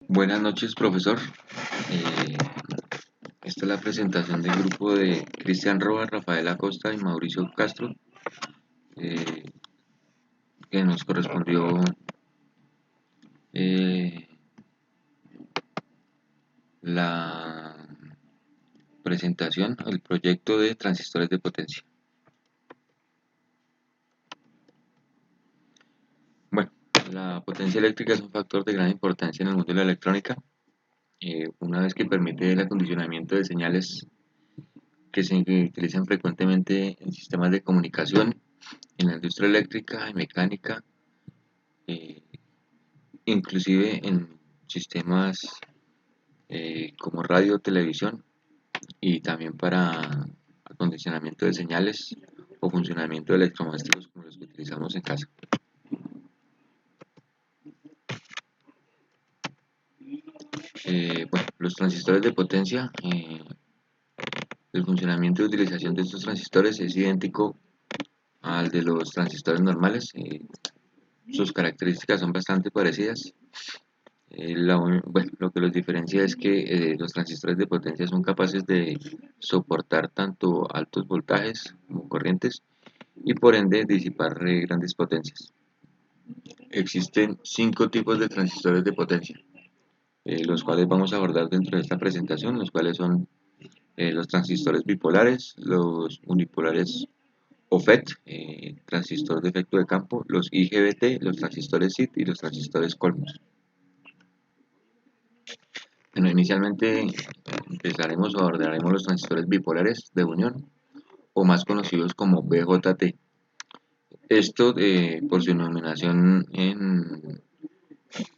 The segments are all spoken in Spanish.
Buenas noches, profesor. Eh, Esta es la presentación del grupo de Cristian Roa, Rafael Acosta y Mauricio Castro, eh, que nos correspondió eh, la presentación, el proyecto de transistores de potencia. Bueno, la potencia eléctrica es un factor de gran importancia en el mundo de la electrónica, una vez que permite el acondicionamiento de señales que se utilizan frecuentemente en sistemas de comunicación, en la industria eléctrica y mecánica, eh, inclusive en sistemas como radio, televisión y también para acondicionamiento de señales o funcionamiento de electrodomésticos como los que utilizamos en casa. Bueno, los transistores de potencia, el funcionamiento y utilización de estos transistores es idéntico al de los transistores normales. Sus características son bastante parecidas. Bueno, lo que los diferencia es que los transistores de potencia son capaces de soportar tanto altos voltajes como corrientes y por ende disipar grandes potencias. Existen 5 tipos de transistores de potencia, los cuales vamos a abordar dentro de esta presentación, los cuales son los transistores bipolares, los unipolares OFET, transistor de efecto de campo, los IGBT, los transistores SIT y los transistores Colmos. Bueno, inicialmente empezaremos o abordaremos los transistores bipolares de unión o más conocidos como BJT. Esto, por su denominación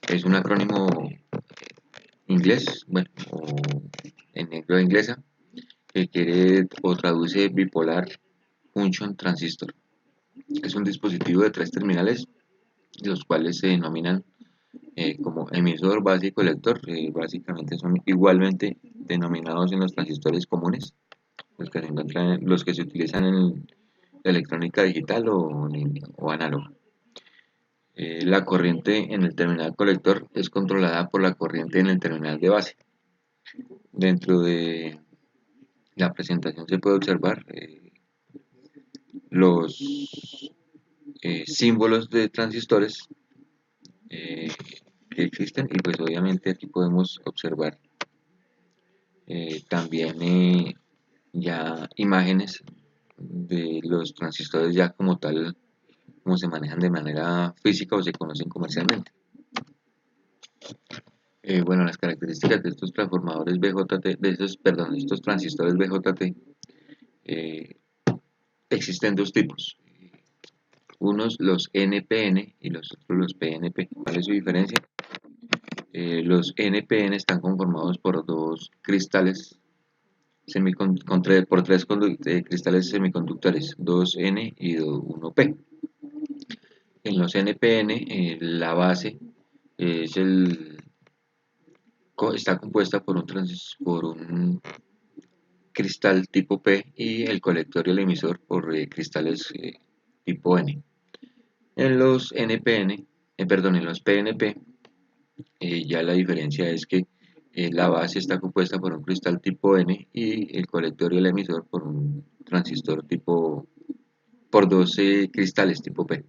es un acrónimo inglés, bueno, o en lengua inglesa, que quiere o traduce Bipolar Junction Transistor. Es un dispositivo de 3 terminales, los cuales se denominan como emisor, base y colector. Básicamente son igualmente denominados en los transistores comunes, los que se utilizan en la electrónica digital o análoga. La corriente en el terminal colector es controlada por la corriente en el terminal de base. Dentro de la presentación se puede observar los símbolos de transistores eh, que existen y pues obviamente aquí podemos observar también ya imágenes de los transistores ya como tal, como se manejan de manera física o se conocen comercialmente. Bueno, las características de estos transformadores BJT, de estos transistores BJT, eh, existen 2 tipos. Unos los NPN y los otros los PNP. ¿Cuál es su diferencia? Los NPN están conformados por 2 cristales por 3 cristales semiconductores, 2N y 1P. En los NPN, la base es está compuesta por un cristal tipo P y el colector y el emisor por cristales tipo N. En los NPN, en los PNP, ya la diferencia es que la base está compuesta por un cristal tipo N y el colector y el emisor por 12 cristales tipo P.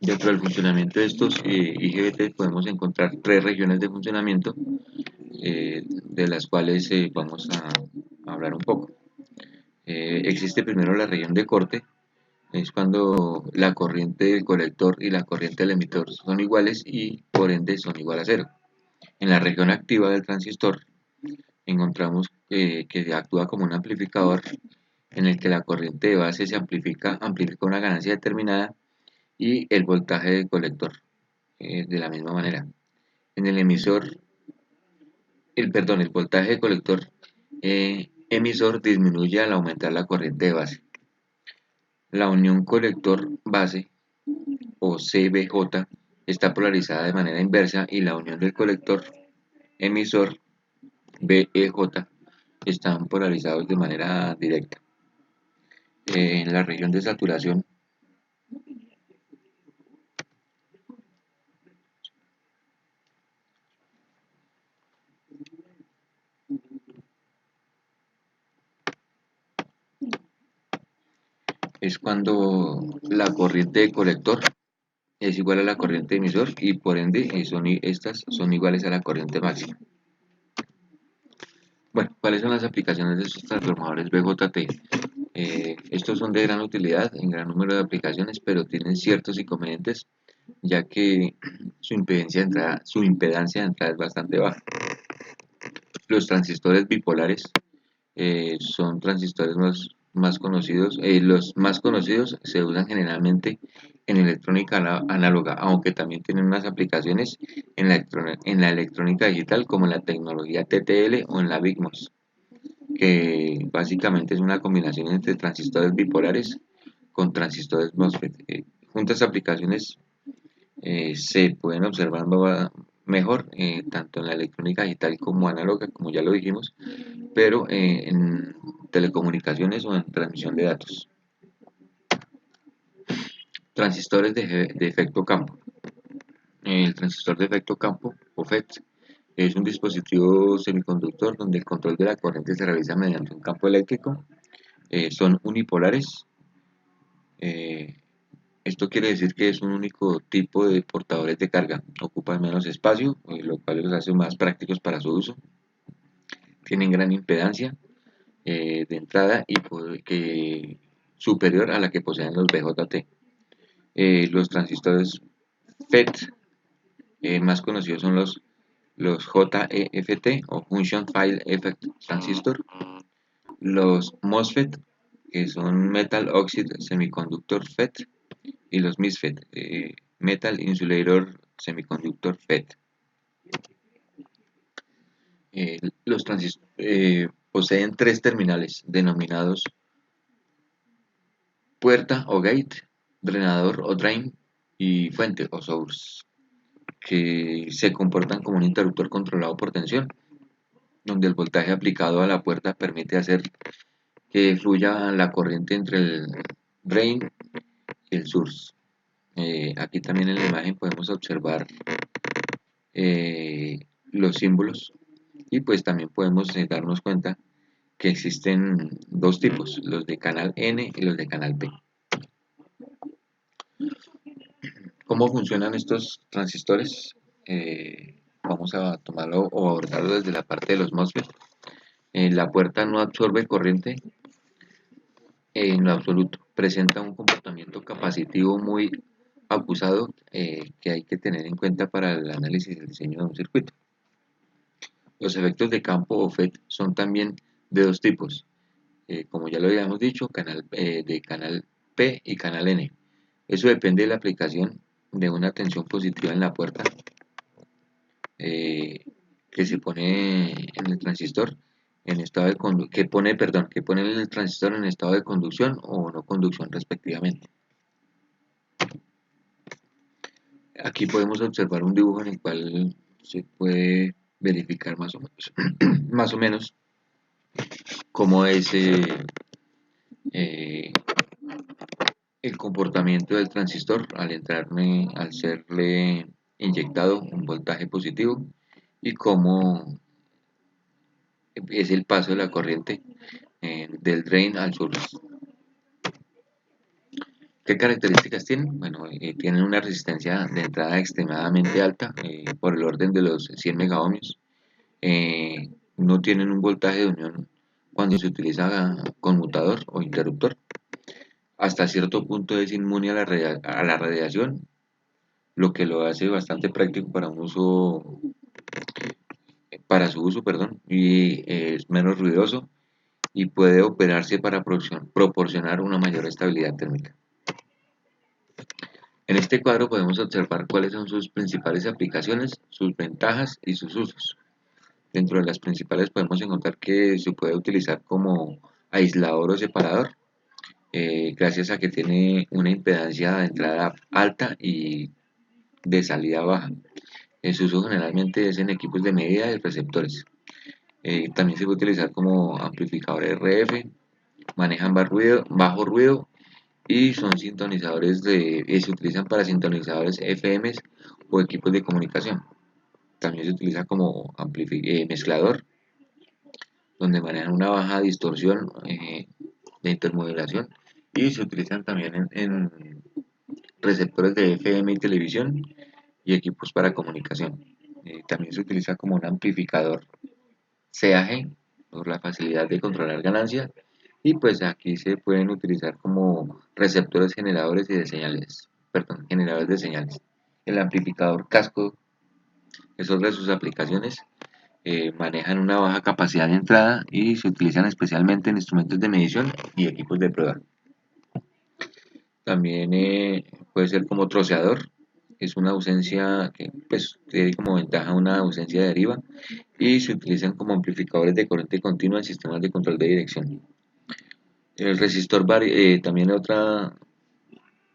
Dentro del funcionamiento de estos IGBT podemos encontrar 3 regiones de funcionamiento, de las cuales vamos a hablar un poco. Existe primero la región de corte, es cuando la corriente del colector y la corriente del emisor son iguales y por ende son igual a cero. En la región activa del transistor encontramos que actúa como un amplificador en el que la corriente de base se amplifica una ganancia determinada y el voltaje del colector de la misma manera. En el emisor, el voltaje del colector emisor disminuye al aumentar la corriente de base. La unión colector-base o CBJ está polarizada de manera inversa y la unión del colector emisor BEJ están polarizados de manera directa. En la región de saturación es cuando la corriente de colector es igual a la corriente de emisor y por ende estas son iguales a la corriente máxima. Bueno, ¿cuáles son las aplicaciones de estos transformadores BJT? Estos son de gran utilidad en gran número de aplicaciones, pero tienen ciertos inconvenientes, ya que su impedancia de entrada es bastante baja. Los transistores bipolares son transistores más conocidos. Los más conocidos se usan generalmente en electrónica análoga, aunque también tienen unas aplicaciones en la electrónica digital, como en la tecnología TTL o en la BIGMOS, que básicamente es una combinación entre transistores bipolares con transistores MOSFET. Juntas aplicaciones se pueden observar mejor tanto en la electrónica digital como análoga, como ya lo dijimos, pero en telecomunicaciones o en transmisión de datos. Transistores de efecto campo. El transistor de efecto campo, o FET, es un dispositivo semiconductor donde el control de la corriente se realiza mediante un campo eléctrico. Son unipolares. Eh, Esto quiere decir que es un único tipo de portadores de carga. Ocupan menos espacio, lo cual los hace más prácticos para su uso. Tienen gran impedancia de entrada y que superior a la que poseen los BJT. Los transistores FET más conocidos son los JEFT o Junction File Effect Transistor, los MOSFET, que son Metal Oxide Semiconductor FET, y los MISFET, Metal Insulator Semiconductor FET. Los transistores poseen tres terminales denominados puerta o gate, drenador o drain y fuente o source, que se comportan como un interruptor controlado por tensión, donde el voltaje aplicado a la puerta permite hacer que fluya la corriente entre el drain y el source. Aquí también en la imagen podemos observar los símbolos y pues también podemos darnos cuenta que existen dos tipos, los de canal N y los de canal P. ¿Cómo funcionan estos transistores? Vamos a tomarlo o abordarlo desde la parte de los MOSFET. La puerta no absorbe corriente en lo absoluto. Presenta un comportamiento capacitivo muy acusado que hay que tener en cuenta para el análisis y el diseño de un circuito. Los efectos de campo o FET son también de dos tipos, como ya lo habíamos dicho, de canal P y canal N. Eso depende de la aplicación de una tensión positiva en la puerta eh, que se pone en el transistor en estado de que pone el transistor en estado de conducción o no conducción respectivamente. Aquí podemos observar un dibujo en el cual se puede verificar más o menos, más o menos cómo es eh, el comportamiento del transistor al serle inyectado un voltaje positivo y cómo es el paso de la corriente del drain al source. ¿Qué características tienen? Bueno, tienen una resistencia de entrada extremadamente alta, por el orden de los 100 megaohmios. No tienen un voltaje de unión cuando se utiliza conmutador o interruptor. Hasta cierto punto es inmune a la radiación, lo que lo hace bastante práctico para su uso, perdón, y es menos ruidoso y puede operarse para proporcionar una mayor estabilidad térmica. En este cuadro podemos observar cuáles son sus principales aplicaciones, sus ventajas y sus usos. Dentro de las principales podemos encontrar que se puede utilizar como aislador o separador, gracias a que tiene una impedancia de entrada alta y de salida baja. Su uso generalmente es en equipos de medida y receptores. También se puede utilizar como amplificador RF, manejan bajo ruido y son se utilizan para sintonizadores FM o equipos de comunicación. También se utiliza como mezclador, donde manejan una baja distorsión de intermodulación y se utilizan también en receptores de FM y televisión y equipos para comunicación. También se utiliza como un amplificador CAG por la facilidad de controlar ganancias y pues aquí se pueden utilizar como receptores generadores y de señales, perdón, generadores de señales. El amplificador casco es otra de sus aplicaciones. Manejan una baja capacidad de entrada y se utilizan especialmente en instrumentos de medición y equipos de prueba. También puede ser como troceador, es una ausencia que pues tiene como ventaja una ausencia de deriva y se utilizan como amplificadores de corriente continua en sistemas de control de dirección. El resistor también otra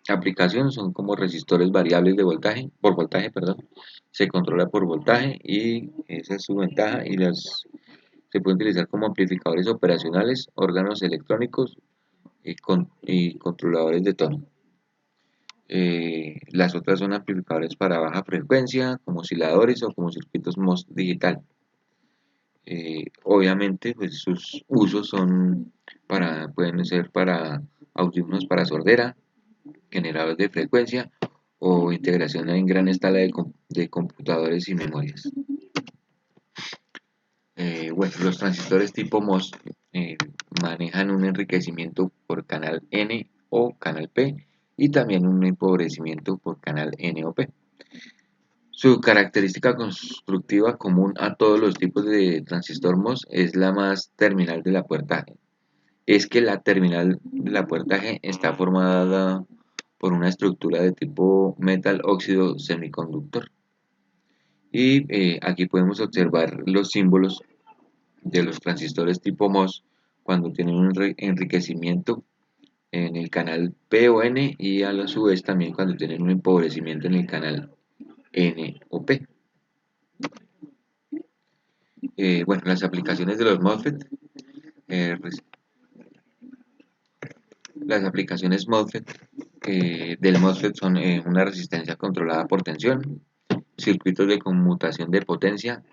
aplicación son como resistores variables de voltaje, por voltaje, perdón. Se controla por voltaje y esa es su ventaja y se puede utilizar como amplificadores operacionales, órganos electrónicos y controladores de tono. Las otras son amplificadores para baja frecuencia, como osciladores o como circuitos MOS digital. Obviamente, pues sus usos pueden ser para audífonos para sordera, generadores de frecuencia o integración en gran escala de computadores y memorias. Bueno, los transistores tipo MOS eh, manejan un enriquecimiento por canal N o canal P y también un empobrecimiento por canal N o P. Su característica constructiva común a todos los tipos de transistor MOS es la más terminal de la puerta G. Es que la terminal de la puerta G está formada por una estructura de tipo metal óxido semiconductor. Y aquí podemos observar los símbolos de los transistores tipo MOS cuando tienen un enriquecimiento en el canal P o N y a la su vez también cuando tienen un empobrecimiento en el canal N o P. Bueno, las aplicaciones de los MOSFET. eh, las aplicaciones MOSFET del MOSFET son una resistencia controlada por tensión, circuitos de conmutación de potencia,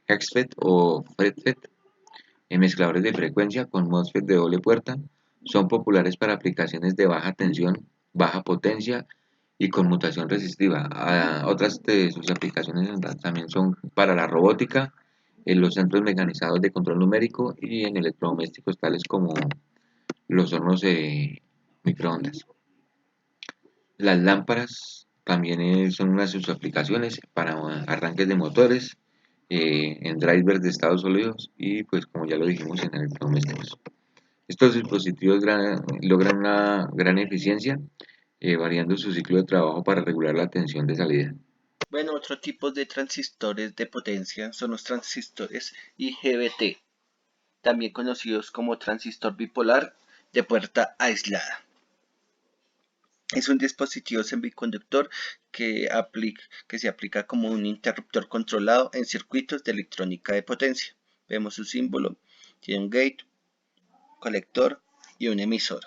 HEXFET o FETFET, mezcladores de frecuencia con MOSFET de doble puerta, son populares para aplicaciones de baja tensión, baja potencia y conmutación resistiva. Otras de sus aplicaciones también son para la robótica, en los centros mecanizados de control numérico y en electrodomésticos tales como los hornos de microondas. Las lámparas también son una de sus aplicaciones para arranques de motores, en drivers de Estados Unidos y pues como ya lo dijimos en electrodomésticos. Estos dispositivos logran una gran eficiencia variando su ciclo de trabajo para regular la tensión de salida. Bueno, otro tipo de transistores de potencia son los transistores IGBT, también conocidos como transistor bipolar de puerta aislada. Es un dispositivo semiconductor que se aplica como un interruptor controlado en circuitos de electrónica de potencia. Vemos su símbolo, tiene un gate, colector y un emisor.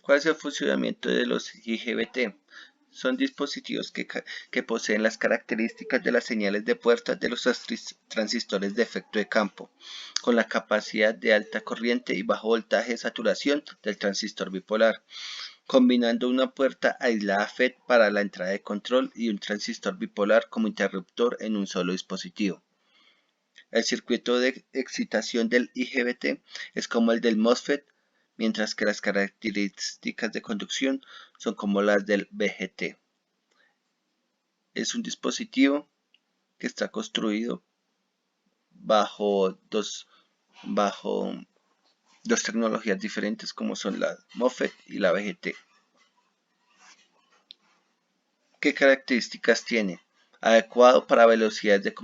¿Cuál es el funcionamiento de los IGBT? Son dispositivos que poseen las características de las señales de puerta de los transistores de efecto de campo, con la capacidad de alta corriente y bajo voltaje de saturación del transistor bipolar, combinando una puerta aislada FET para la entrada de control y un transistor bipolar como interruptor en un solo dispositivo. El circuito de excitación del IGBT es como el del MOSFET, mientras que las características de conducción son como las del BGT. Es un dispositivo que está construido bajo bajo dos tecnologías diferentes como son la MOSFET y la BGT. ¿Qué características tiene? Adecuado para velocidades de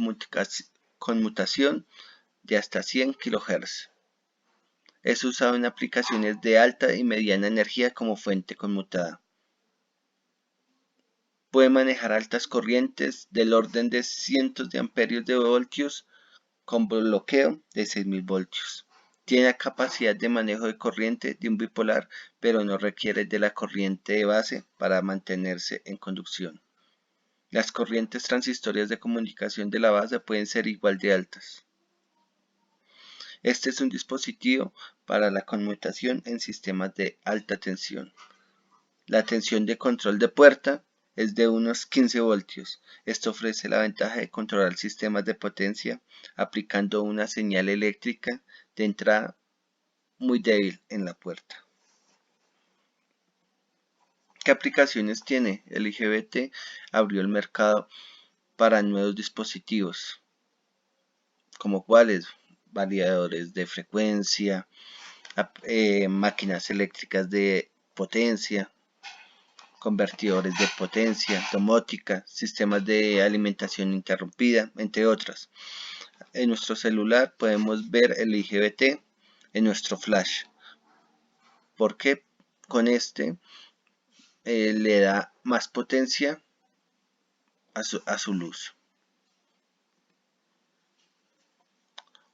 conmutación de hasta 100 kHz. Es usado en aplicaciones de alta y mediana energía como fuente conmutada. Puede manejar altas corrientes del orden de cientos de amperios de voltios con bloqueo de 6000 voltios. Tiene la capacidad de manejo de corriente de un bipolar, pero no requiere de la corriente de base para mantenerse en conducción. Las corrientes transitorias de comunicación de la base pueden ser igual de altas. Este es un dispositivo para la conmutación en sistemas de alta tensión. La tensión de control de puerta es de unos 15 voltios. Esto ofrece la ventaja de controlar sistemas de potencia aplicando una señal eléctrica de entrada muy débil en la puerta. ¿Qué aplicaciones tiene? El IGBT abrió el mercado para nuevos dispositivos, como cuáles, variadores de frecuencia, máquinas eléctricas de potencia, convertidores de potencia, domótica, sistemas de alimentación interrumpida, entre otras. En nuestro celular podemos ver el IGBT en nuestro flash, porque con este le da más potencia a su luz.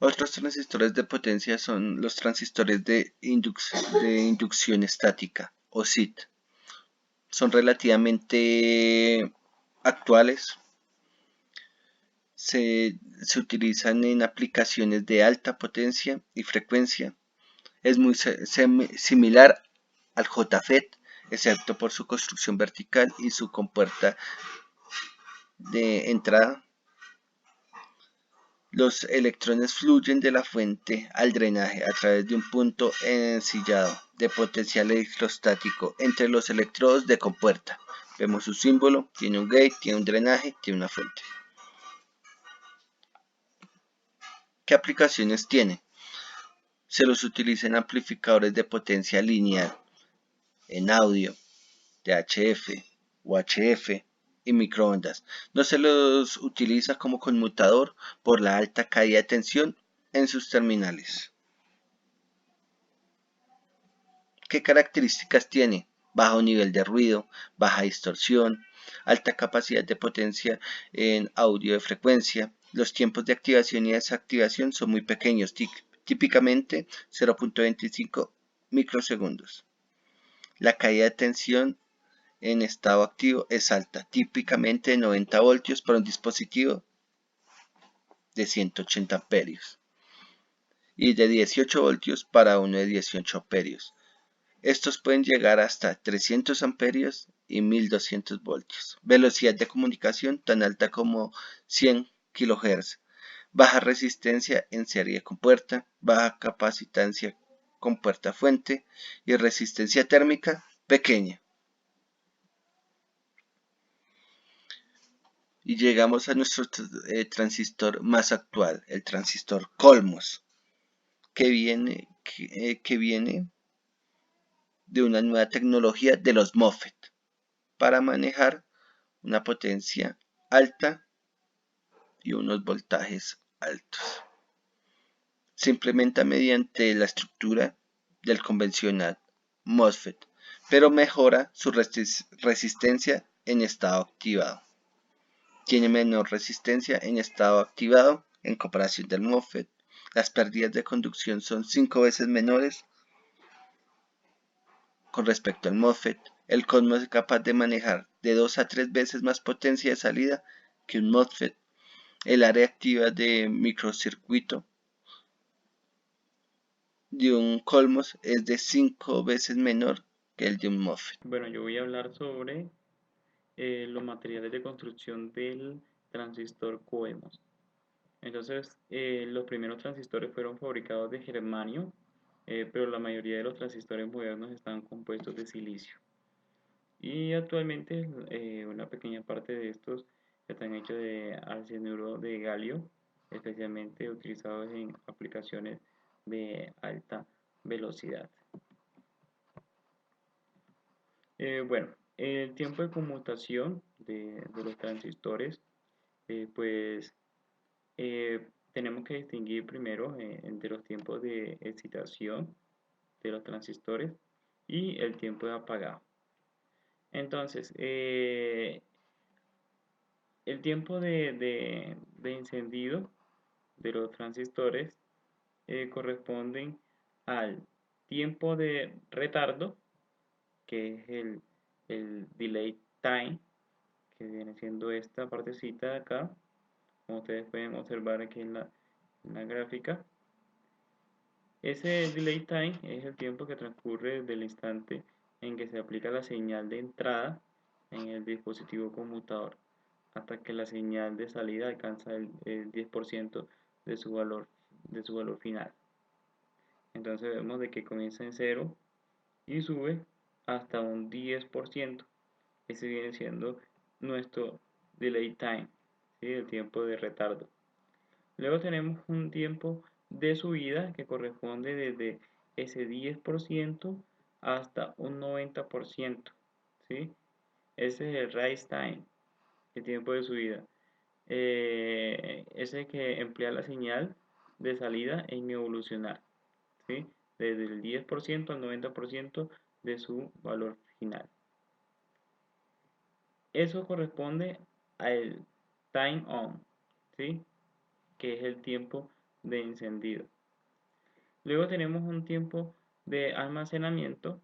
Otros transistores de potencia son los transistores de inducción estática o SIT. Son relativamente actuales. Se utilizan en aplicaciones de alta potencia y frecuencia. Es muy similar al JFET, excepto por su construcción vertical y su compuerta de entrada. Los electrones fluyen de la fuente al drenaje a través de un punto ensillado de potencial electrostático entre los electrodos de compuerta. Vemos su símbolo, tiene un gate, tiene un drenaje, tiene una fuente. ¿Qué aplicaciones tiene? Se los utiliza en amplificadores de potencia lineal, en audio, DHF, UHF y microondas. No se los utiliza como conmutador por la alta caída de tensión en sus terminales. ¿Qué características tiene? Bajo nivel de ruido, baja distorsión, alta capacidad de potencia en audio de frecuencia. Los tiempos de activación y desactivación son muy pequeños, típicamente 0.25 microsegundos. La caída de tensión en estado activo es alta, típicamente de 90 voltios para un dispositivo de 180 amperios y de 18 voltios para uno de 18 amperios. Estos pueden llegar hasta 300 amperios y 1200 voltios. Velocidad de comunicación tan alta como 100 kHz. Baja resistencia en serie con puerta, baja capacitancia con puerta fuente y resistencia térmica pequeña. Y llegamos a nuestro transistor más actual, el transistor Colmos, que viene de una nueva tecnología de los MOSFET para manejar una potencia alta y unos voltajes altos. Se implementa mediante la estructura del convencional MOSFET, pero mejora su resistencia en estado activado. Tiene menor resistencia en estado activado en comparación del MOSFET. Las pérdidas de conducción son 5 veces menores con respecto al MOSFET. El Colmos es capaz de manejar de 2 a 3 veces más potencia de salida que un MOSFET. El área activa de microcircuito de un Colmos es de 5 veces menor que el de un MOSFET. Bueno, yo voy a hablar sobre los materiales de construcción del transistor COEMOS. Entonces, los primeros transistores fueron fabricados de germanio, pero la mayoría de los transistores modernos están compuestos de silicio. Y actualmente una pequeña parte de estos están hechos de arsenuro de galio, especialmente utilizados en aplicaciones de alta velocidad. Bueno, el tiempo de conmutación de los transistores, pues tenemos que distinguir primero entre los tiempos de excitación de los transistores y el tiempo de apagado. Entonces, el tiempo de encendido de los transistores corresponden al tiempo de retardo, que es el delay time, que viene siendo esta partecita de acá, como ustedes pueden observar aquí en la gráfica. Ese delay time es el tiempo que transcurre desde el instante en que se aplica la señal de entrada en el dispositivo conmutador hasta que la señal de salida alcanza el 10% de su valor final. Entonces vemos de que comienza en 0 y sube hasta un 10%. Ese viene siendo nuestro delay time, ¿sí? El tiempo de retardo. Luego tenemos un tiempo de subida que corresponde desde ese 10% hasta un 90%, ¿sí? Ese es el rise time, el tiempo de subida. Ese que emplea la señal de salida en evolucionar, ¿sí? Desde el 10% al 90% de su valor final. Eso corresponde al time on, ¿sí? Que es el tiempo de encendido. Luego tenemos un tiempo de almacenamiento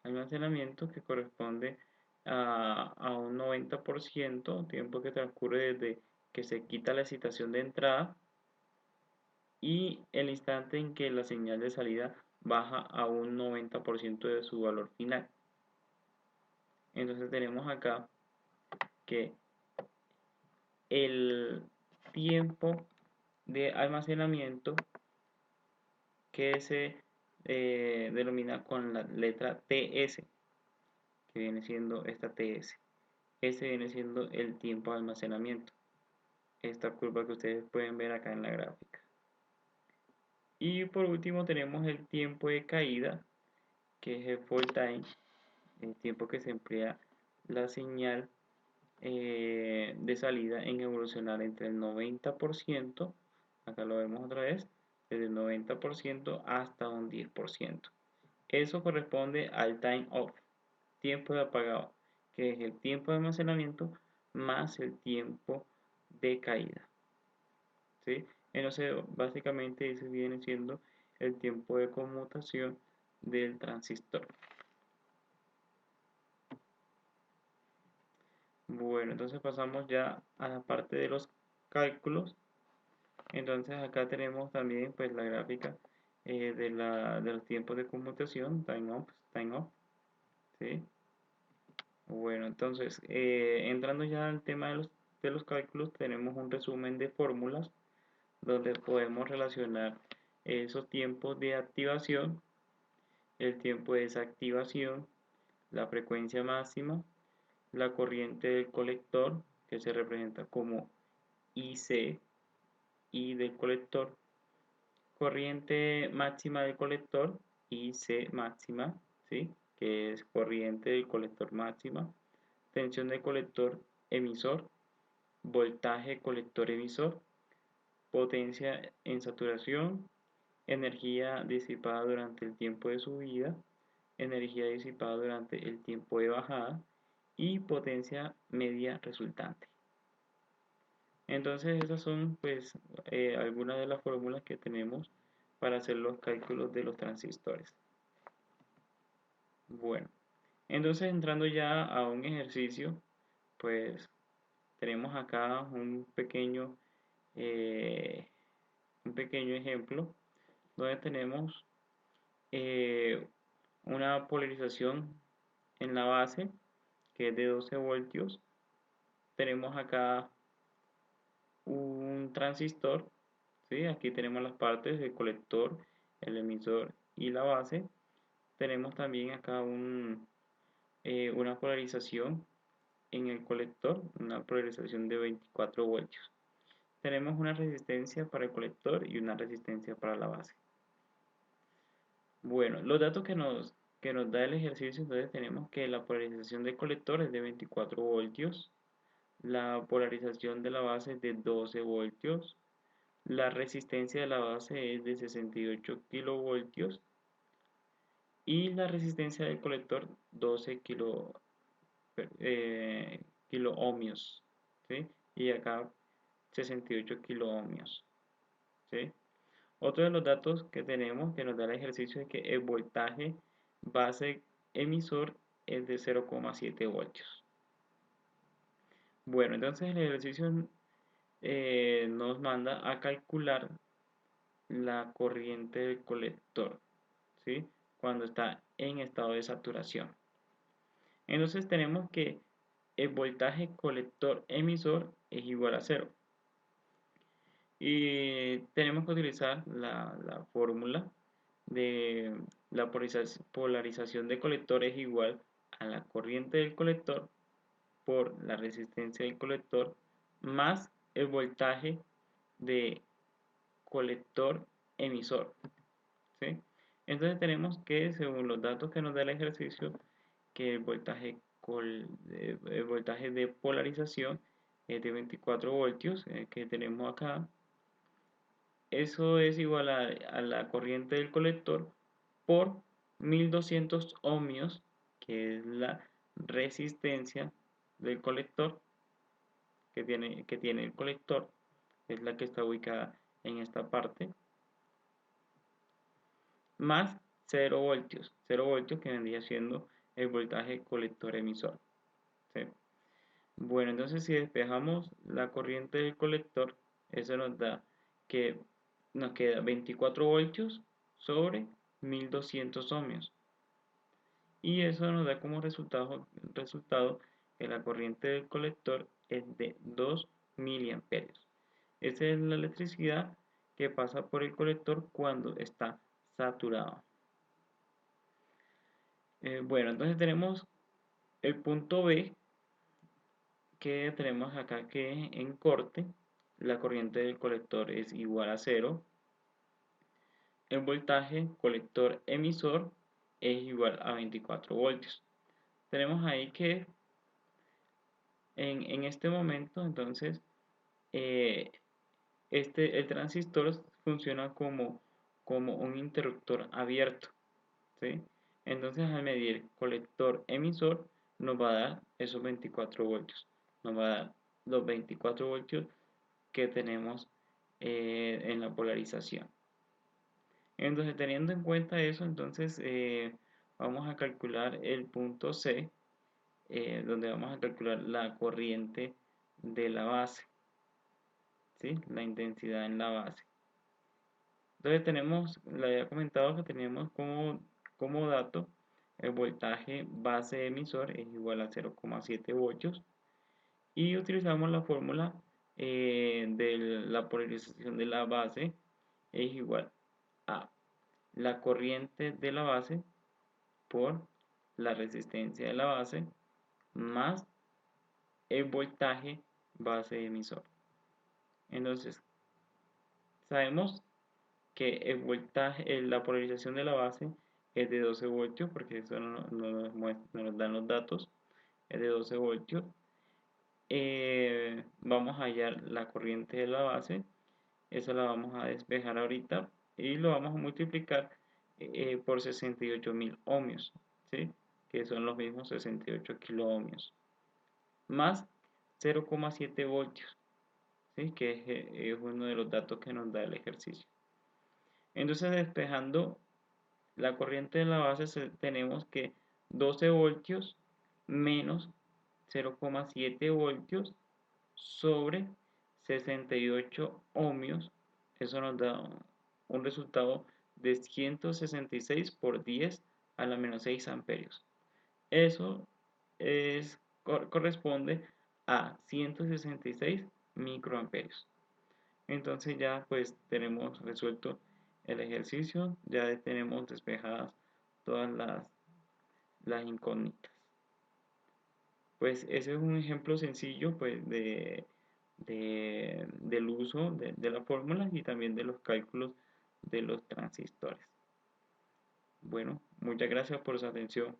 que corresponde a un 90%, tiempo que transcurre desde que se quita la excitación de entrada y el instante en que la señal de salida baja a un 90% de su valor final. Entonces tenemos acá que el tiempo de almacenamiento que se denomina con la letra TS, que viene siendo esta TS. Este viene siendo el tiempo de almacenamiento, esta curva que ustedes pueden ver acá en la gráfica. Y por último tenemos el tiempo de caída, que es el fall time, el tiempo que se emplea la señal de salida en evolucionar entre el 90%, acá lo vemos otra vez, desde el 90% hasta un 10%. Eso corresponde al time off, tiempo de apagado, que es el tiempo de almacenamiento más el tiempo de caída, ¿sí? Entonces, básicamente ese viene siendo el tiempo de conmutación del transistor. Bueno, entonces pasamos ya a la parte de los cálculos. Entonces acá tenemos también pues la gráfica de los tiempos de conmutación, time on, time off, ¿sí? Bueno, entonces entrando ya al tema de los cálculos, tenemos un resumen de fórmulas donde podemos relacionar esos tiempos de activación, el tiempo de desactivación, la frecuencia máxima, la corriente del colector, que se representa como IC, I del colector, corriente máxima del colector, IC máxima, ¿sí? Que es corriente del colector máxima, tensión del colector emisor, voltaje colector emisor, potencia en saturación, energía disipada durante el tiempo de subida, energía disipada durante el tiempo de bajada y potencia media resultante. Entonces esas son pues algunas de las fórmulas que tenemos para hacer los cálculos de los transistores. Bueno, entonces entrando ya a un ejercicio, pues tenemos acá eh, un pequeño ejemplo donde tenemos eh, una polarización en la base que es de 12 voltios. Tenemos acá un transistor, ¿sí? Aquí tenemos las partes del colector, el emisor y la base. Tenemos también acá una polarización en el colector, una polarización de 24 voltios. Tenemos una resistencia para el colector y una resistencia para la base. Bueno, los datos que nos da el ejercicio, entonces tenemos que la polarización del colector es de 24 voltios, la polarización de la base es de 12 voltios, la resistencia de la base es de 68 kilovoltios y la resistencia del colector 12 kilo ohmios, ¿sí? Y acá 68 kilo ohmios, ¿sí? Otro de los datos que tenemos que nos da el ejercicio es que el voltaje base emisor es de 0,7 voltios. Bueno, entonces el ejercicio nos manda a calcular la corriente del colector, ¿sí? Cuando está en estado de saturación. Entonces tenemos que el voltaje colector emisor es igual a 0. Y tenemos que utilizar la fórmula de la polarización de colector es igual a la corriente del colector por la resistencia del colector más el voltaje de colector emisor, ¿sí? Entonces tenemos que, según los datos que nos da el ejercicio, que el voltaje de polarización es de 24 voltios, que tenemos acá. Eso es igual a la corriente del colector por 1200 ohmios, que es la resistencia del colector que tiene el colector, es la que está ubicada en esta parte, más 0 voltios, 0 voltios que vendría siendo el voltaje colector emisor, ¿sí? Bueno, entonces si despejamos la corriente del colector, eso nos da que nos queda 24 voltios sobre 1200 ohmios. Y eso nos da como resultado que la corriente del colector es de 2 miliamperios. Esa es la electricidad que pasa por el colector cuando está saturado. Bueno, entonces tenemos el punto B, que tenemos acá que en corte la corriente del colector es igual a 0. El voltaje colector emisor es igual a 24 voltios. Tenemos ahí que en este momento, entonces, eh, el transistor funciona como un interruptor abierto, ¿sí? Entonces, al medir colector emisor, nos va a dar esos 24 voltios. Nos va a dar los 24 voltios que tenemos en la polarización. Entonces, teniendo en cuenta eso, entonces vamos a calcular el punto C, donde vamos a calcular la corriente de la base, ¿sí? La intensidad en la base. Entonces le había comentado que teníamos como dato el voltaje base emisor es igual a 0,7 voltios y utilizamos la fórmula de la polarización de la base es igual a la corriente de la base por la resistencia de la base más el voltaje base emisor. Entonces, sabemos que el voltaje, la polarización de la base es de 12 voltios, porque eso no nos dan los datos, es de 12 voltios. Vamos a hallar la corriente de la base, esa la vamos a despejar ahorita y lo vamos a multiplicar por 68.000 ohmios, ¿sí? Que son los mismos 68 kiloohmios, más 0,7 voltios, ¿sí? Que es uno de los datos que nos da el ejercicio. Entonces, despejando la corriente de la base, tenemos que 12 voltios menos 0,7 voltios sobre 68 ohmios. Eso nos da un resultado de 166 por 10 a la menos 6 amperios. Eso corresponde a 166 microamperios. Entonces ya pues tenemos resuelto el ejercicio, ya tenemos despejadas todas las incógnitas. Pues ese es un ejemplo sencillo pues del uso de la fórmula y también de los cálculos de los transistores. Bueno, muchas gracias por su atención.